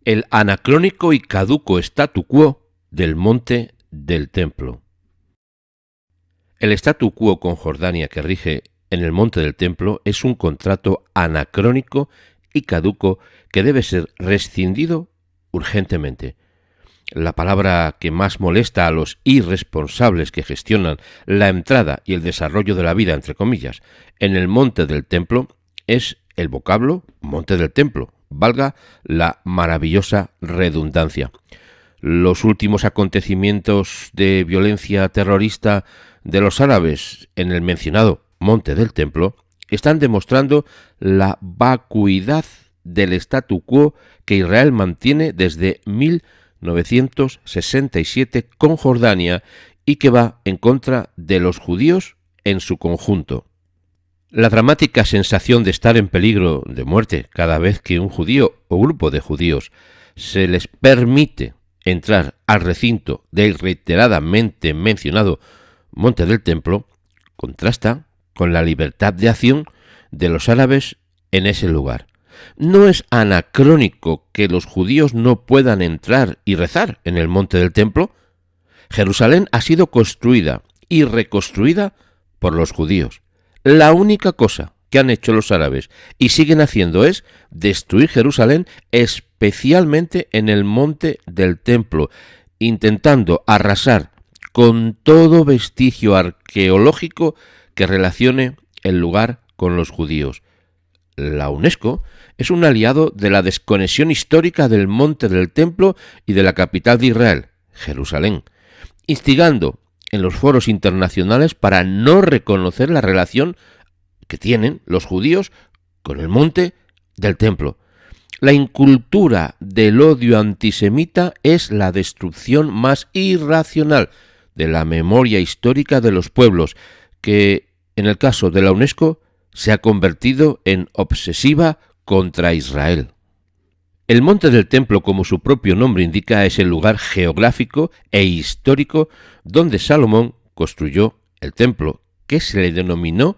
El anacrónico y caduco statu quo del monte del templo. El statu quo con Jordania que rige en el monte del templo es un contrato anacrónico y caduco que debe ser rescindido urgentemente. La palabra que más molesta a los irresponsables que gestionan la entrada y el desarrollo de la vida, entre comillas, en el monte del templo es el vocablo monte del templo, valga la maravillosa redundancia. Los últimos acontecimientos de violencia terrorista de los árabes en el mencionado monte del templo están demostrando la vacuidad del statu quo que Israel mantiene desde 1967 con Jordania y que va en contra de los judíos en su conjunto. La dramática sensación de estar en peligro de muerte cada vez que un judío o grupo de judíos se les permite entrar al recinto del reiteradamente mencionado monte del templo contrasta con la libertad de acción de los árabes en ese lugar. No es anacrónico que los judíos no puedan entrar y rezar en el monte del templo. Jerusalén ha sido construida y reconstruida por los judíos. La única cosa que han hecho los árabes y siguen haciendo es destruir Jerusalén, especialmente en el monte del templo, intentando arrasar con todo vestigio arqueológico que relacione el lugar con los judíos. La UNESCO es un aliado de la desconexión histórica del monte del templo y de la capital de Israel, Jerusalén, instigando en los foros internacionales para no reconocer la relación que tienen los judíos con el monte del templo. La incultura del odio antisemita es la destrucción más irracional de la memoria histórica de los pueblos, que en el caso de la UNESCO se ha convertido en obsesiva contra Israel. El monte del templo, como su propio nombre indica, es el lugar geográfico e histórico donde Salomón construyó el templo, que se le denominó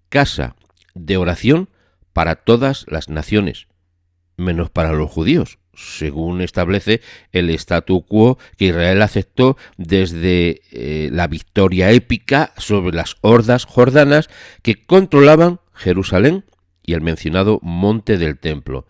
casa de oración para todas las naciones, menos para los judíos, según establece el statu quo que Israel aceptó desde la victoria épica sobre las hordas jordanas que controlaban Jerusalén y el mencionado monte del templo.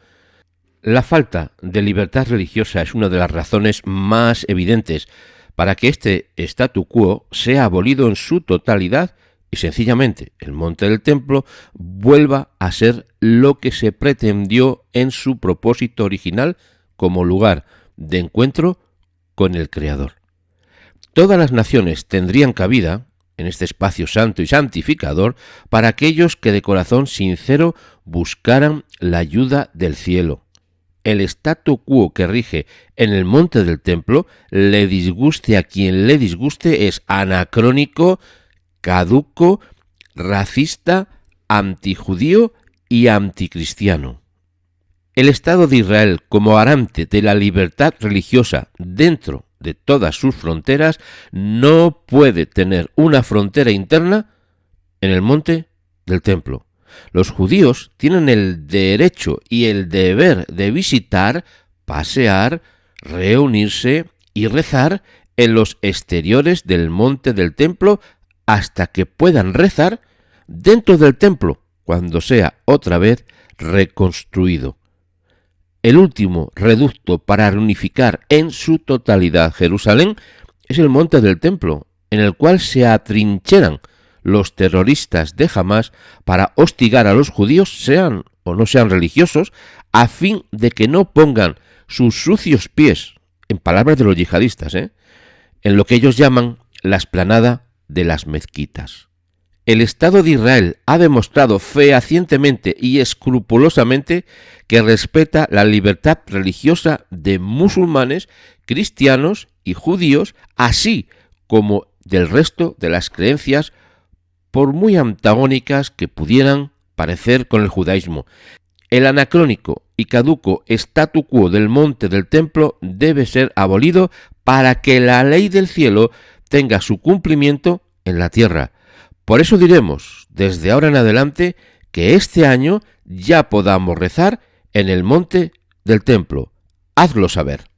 La falta de libertad religiosa es una de las razones más evidentes para que este statu quo sea abolido en su totalidad y sencillamente el monte del templo vuelva a ser lo que se pretendió en su propósito original como lugar de encuentro con el Creador. Todas las naciones tendrían cabida en este espacio santo y santificador para aquellos que de corazón sincero buscaran la ayuda del cielo. El statu quo que rige en el monte del templo, le disguste a quien le disguste, es anacrónico, caduco, racista, antijudío y anticristiano. El Estado de Israel, como garante de la libertad religiosa dentro de todas sus fronteras, no puede tener una frontera interna en el monte del templo. Los judíos tienen el derecho y el deber de visitar, pasear, reunirse y rezar en los exteriores del monte del templo hasta que puedan rezar dentro del templo cuando sea otra vez reconstruido. El último reducto para reunificar en su totalidad Jerusalén es el monte del templo, en el cual se atrincheran los terroristas de Hamás para hostigar a los judíos, sean o no sean religiosos, a fin de que no pongan sus sucios pies, en palabras de los yihadistas, en lo que ellos llaman la explanada de las mezquitas. El Estado de Israel ha demostrado fehacientemente y escrupulosamente que respeta la libertad religiosa de musulmanes, cristianos y judíos, así como del resto de las creencias, por muy antagónicas que pudieran parecer con el judaísmo. El anacrónico y caduco statu quo del monte del templo debe ser abolido para que la ley del cielo tenga su cumplimiento en la tierra. Por eso diremos, desde ahora en adelante, que este año ya podamos rezar en el monte del templo, hazlo saber.